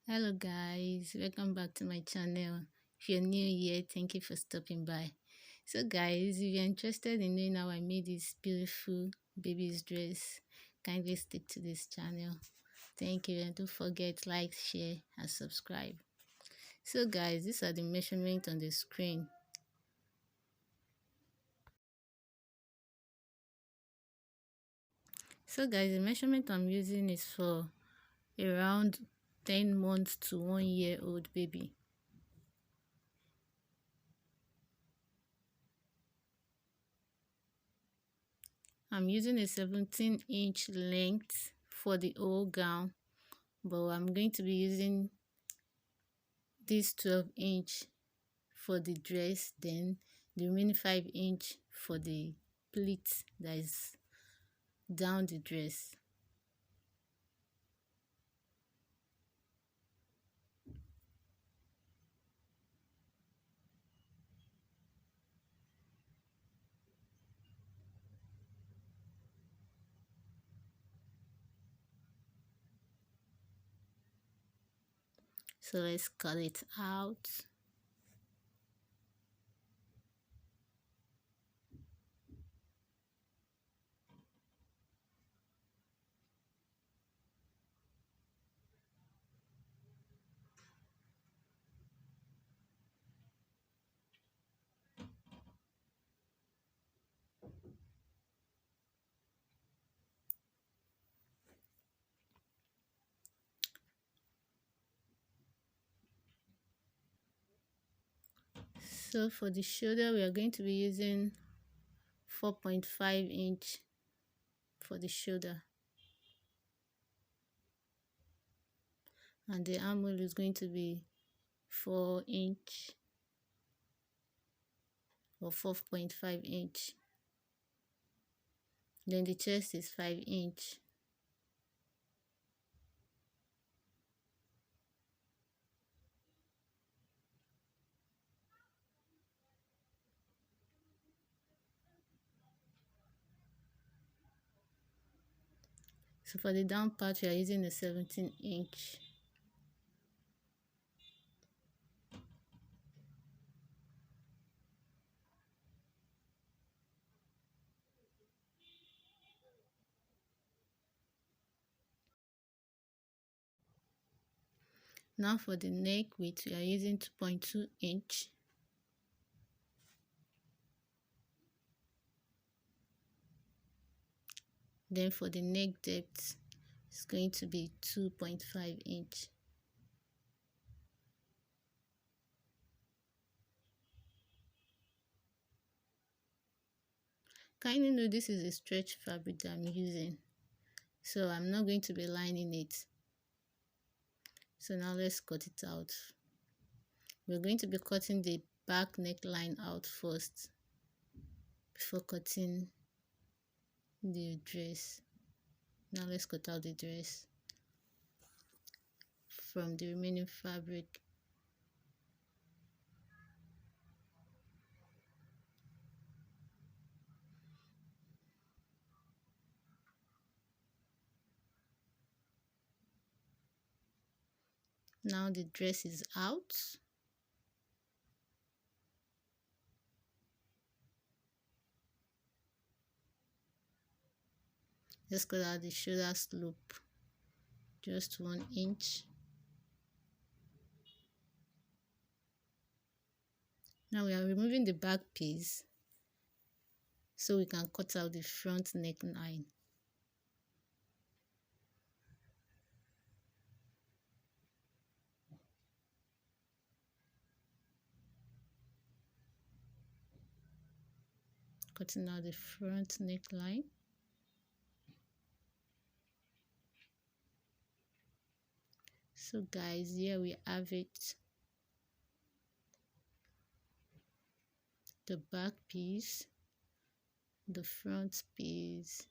Hello guys, welcome back to my channel. If you're new here, thank you for stopping by. So guys, if you're interested in knowing how I made this beautiful baby's dress, kindly stick to this channel. Thank you, and don't forget like, share and subscribe. So guys, these are the measurements on the screen. So guys, the measurement I'm using is for around 10 months to 1 year old baby. I'm using a 17-inch length for the whole gown, but I'm going to be using this 12-inch for the dress, then the remaining 5-inch for the pleat that is down the dress. So let's cut it out. So for the shoulder, we are going to be using 4.5-inch for the shoulder, and the armhole is going to be 4-inch or 4.5-inch. Then the chest is 5-inch. So for the down part, we are using a 17-inch. Now for the neck width, we are using 2.2-inch. Then for the neck depth, it's going to be 2.5-inch. Kindly know this is a stretch fabric that I'm using, so I'm not going to be lining it. So now let's cut it out. We're going to be cutting the back neckline out first before cutting the dress. Now let's cut out the dress from the remaining fabric. Now the dress is out. Let's cut out the shoulder slope, just 1 inch. Now we are removing the back piece so we can cut out the front neckline. Cutting out the front neckline. So guys, here we have it. The back piece, the front piece.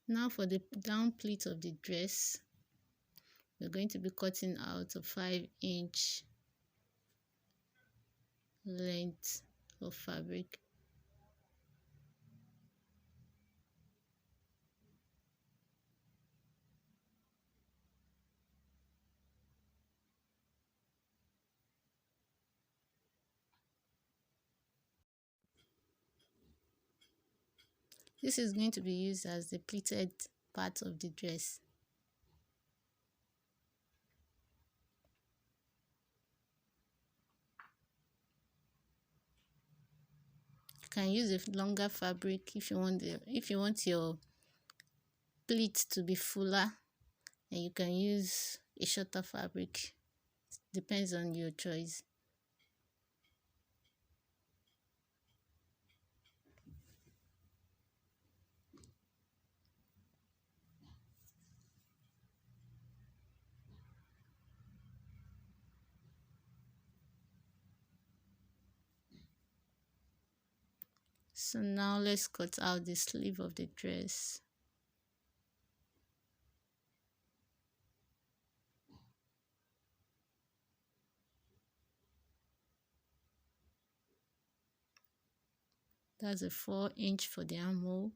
Now for the down pleat of the dress, we're going to be cutting out a 5-inch length of fabric. This is going to be used as the pleated part of the dress. You can use a longer fabric if you want your pleat to be fuller, and you can use a shorter fabric. Depends on your choice. So now let's cut out the sleeve of the dress. That's a 4" for the armhole.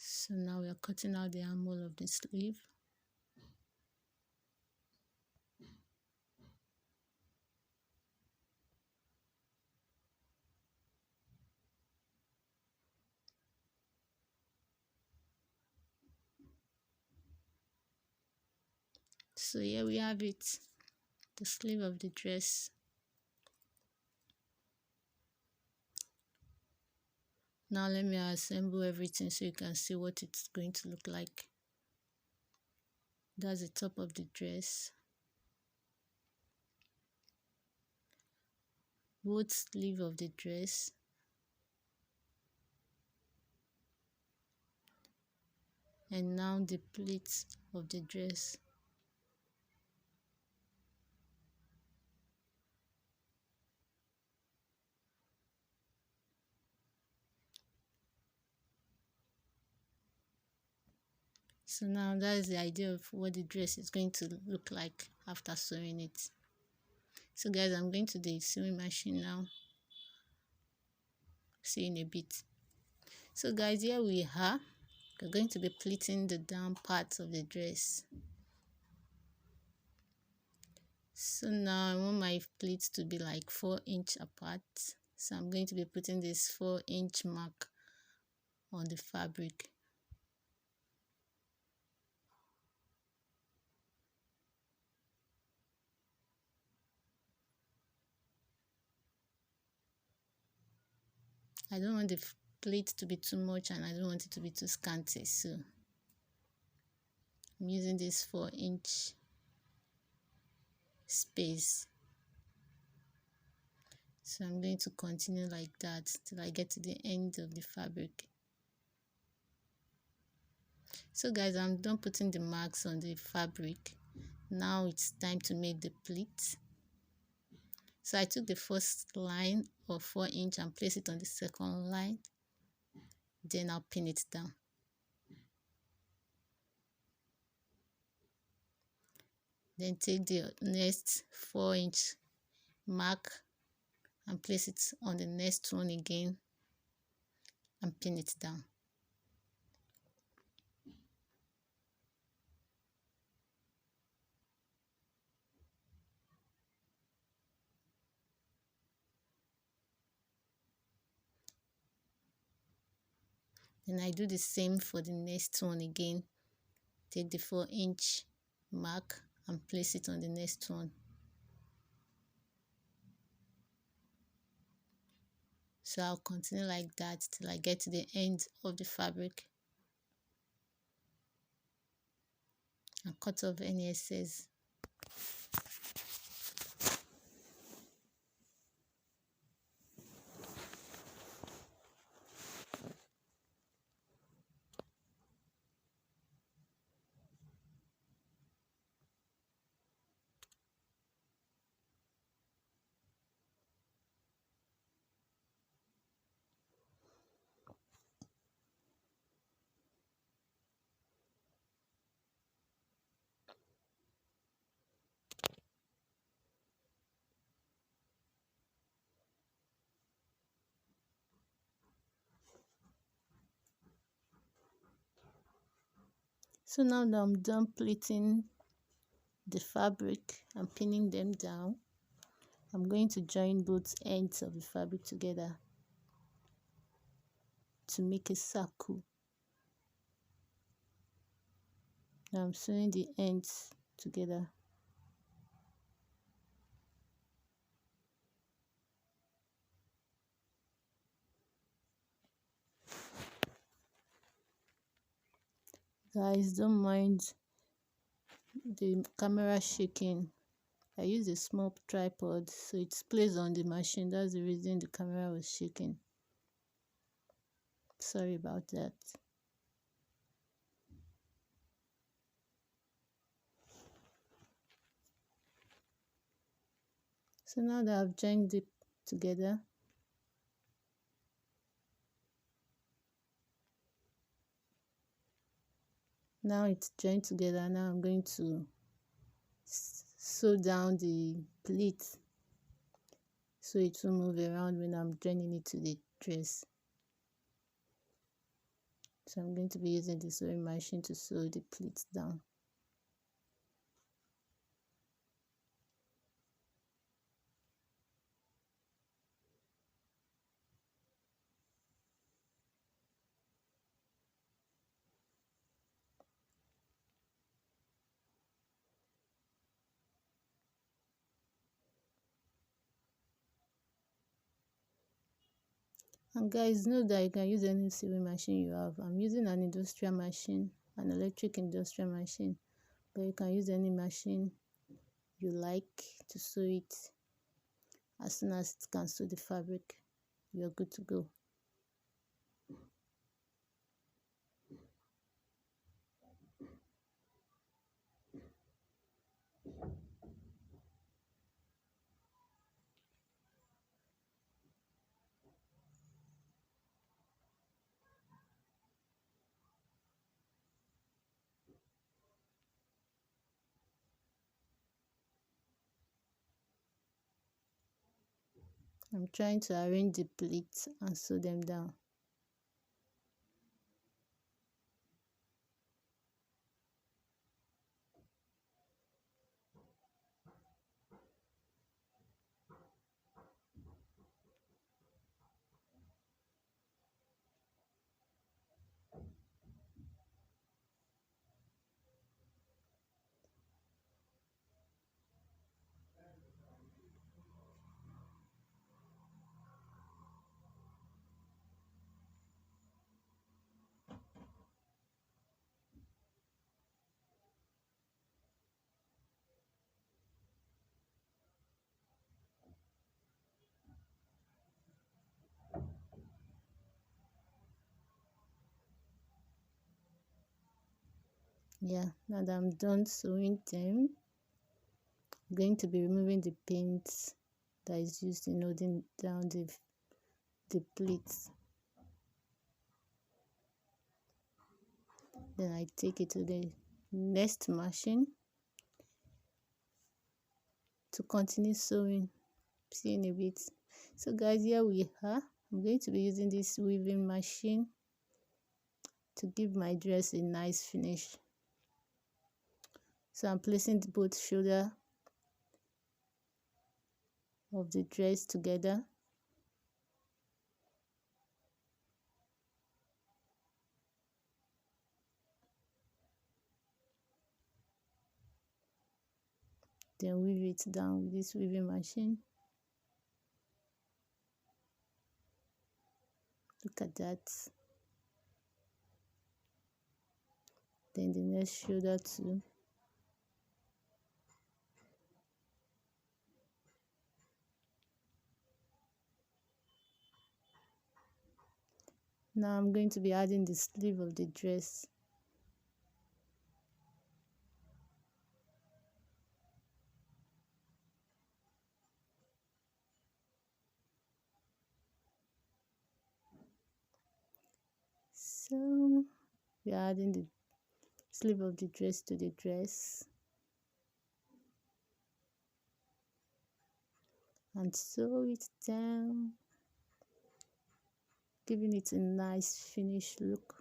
So now we are cutting out the armhole of the sleeve. So here we have it, the sleeve of the dress. Now let me assemble everything so you can see what it's going to look like. That's the top of the dress. Both sleeve of the dress. And now the pleats of the dress. So now that is the idea of what the dress is going to look like after sewing it. So guys, I'm going to the sewing machine now. See you in a bit. So guys, here we are. We're going to be pleating the down parts of the dress. So now I want my pleats to be like 4" apart. So I'm going to be putting this 4" mark on the fabric. I don't want the pleat to be too much and I don't want it to be too scanty, so I'm using this 4" space. So I'm going to continue like that till I get to the end of the fabric. So guys, I'm done putting the marks on the fabric. Now it's time to make the pleat. So I took the first line of 4" and place it on the second line. Then I'll pin it down. Then take the next 4" mark and place it on the next one again and pin it down. Then I do the same for the next one again. Take the 4" mark and place it on the next one. So I'll continue like that till I get to the end of the fabric and cut off any excess. So now that I'm done pleating the fabric and pinning them down, I'm going to join both ends of the fabric together to make a circle. Now I'm sewing the ends together. Guys, don't mind the camera shaking. I use a small tripod, so it's placed on the machine. That's the reason the camera was shaking. Sorry about that. So now that I've joined it together, now it's joined together. Now I'm going to sew down the pleat so it will move around when I'm joining it to the dress. So I'm going to be using the sewing machine to sew the pleats down. And guys, know that you can use any sewing machine you have. I'm using an industrial machine, an electric industrial machine, but you can use any machine you like to sew it. As soon as it can sew the fabric, you're good to go. I'm trying to arrange the pleats and sew them down. Yeah, now that I'm done sewing them, I'm going to be removing the pins that is used in holding down the pleats. Then I take it to the next machine to continue sewing. See in a bit. So guys, here we are. I'm going to be using this weaving machine to give my dress a nice finish. So I'm placing both shoulder of the dress together. Then weave it down with this weaving machine. Look at that. Then the next shoulder too. Now I'm going to be adding the sleeve of the dress. So we're adding the sleeve of the dress to the dress and sew it down, giving it a nice finished look.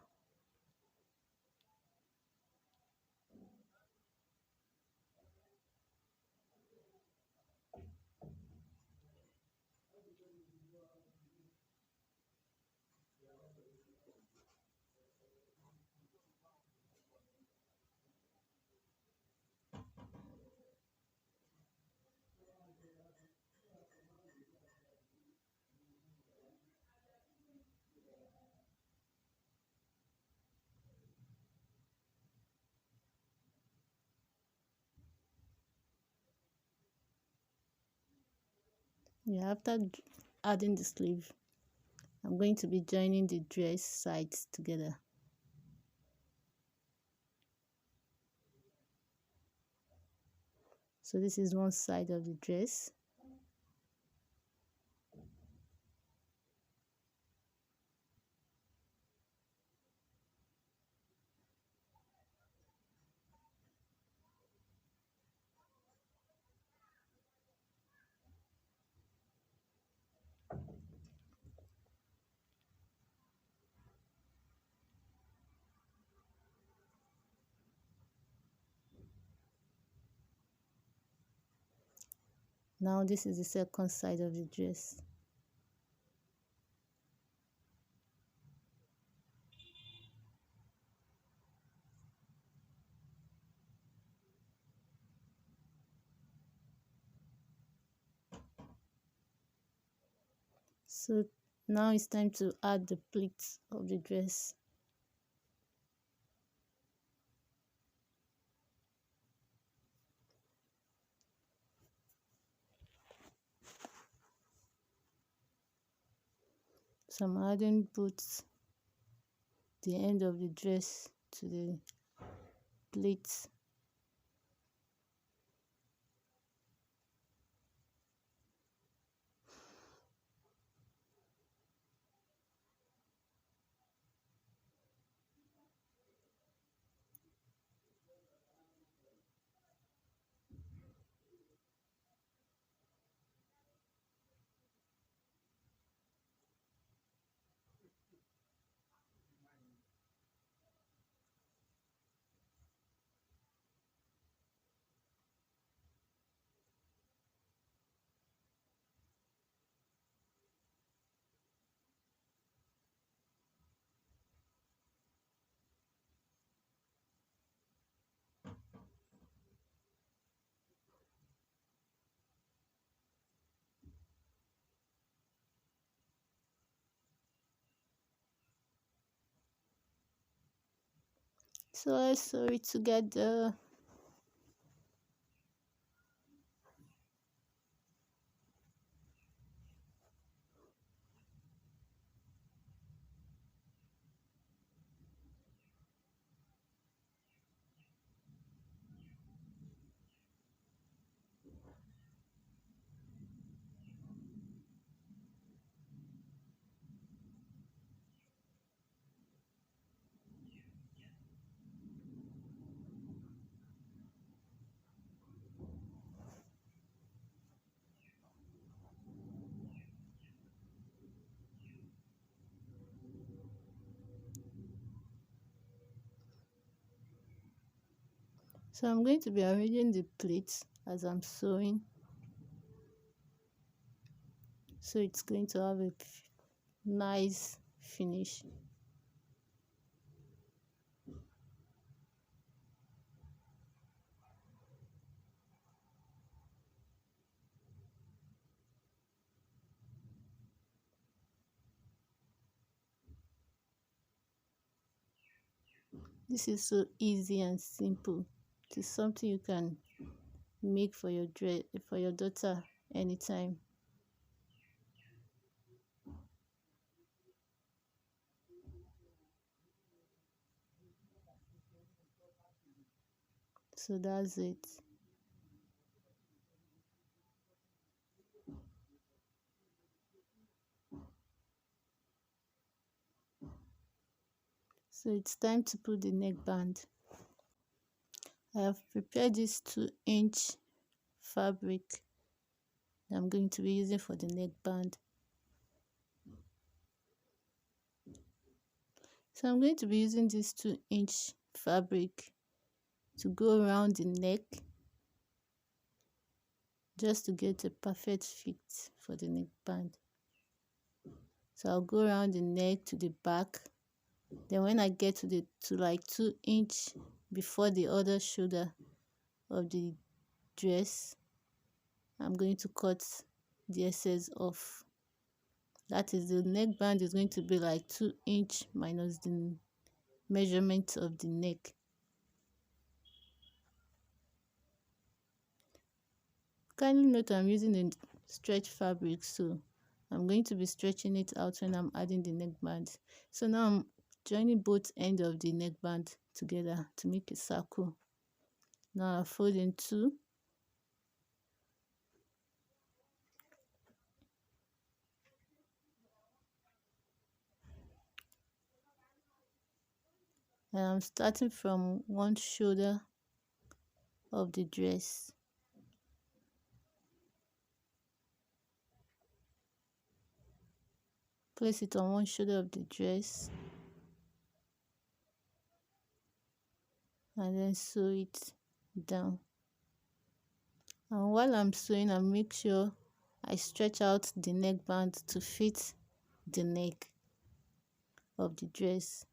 Yeah, after adding the sleeve, I'm going to be joining the dress sides together. So this is one side of the dress. Now this is the second side of the dress. So now it's time to add the pleats of the dress. So I'm adding both the end of the dress to the pleats. So I sew it together. So I'm going to be arranging the pleats as I'm sewing. So it's going to have a nice finish. This is so easy and simple. It is something you can make for your dress, for your daughter anytime. So that's it. So it's time to put the neckband. I have prepared this 2-inch fabric that I'm going to be using for the neckband. So I'm going to be using this 2-inch fabric to go around the neck just to get a perfect fit for the neckband. So I'll go around the neck to the back. Then when I get to like 2 inch before the other shoulder of the dress, I'm going to cut the excess off. That is, the neckband is going to be like 2 inch minus the measurement of the neck. Kindly note I'm using a stretch fabric, so I'm going to be stretching it out when I'm adding the neckband. So now I'm joining both ends of the neckband together to make a circle. Now I fold in two. And I'm starting from one shoulder of the dress. Place it on one shoulder of the dress and then sew it down. And while I'm sewing, I make sure I stretch out the neckband to fit the neck of the dress.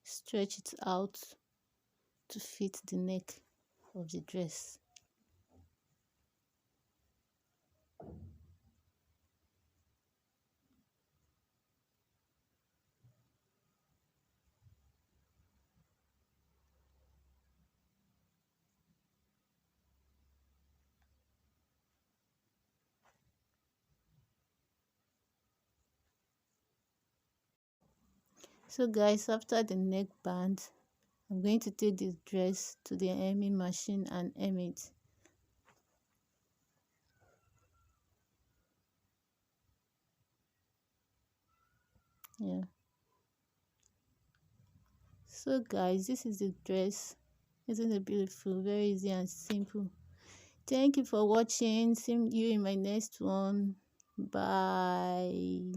Stretch it out to fit the neck of the dress. So guys, after the neckband, I'm going to take this dress to the hemming machine and hem it. Yeah. So guys, this is the dress. Isn't it beautiful? Very easy and simple. Thank you for watching. See you in my next one. Bye.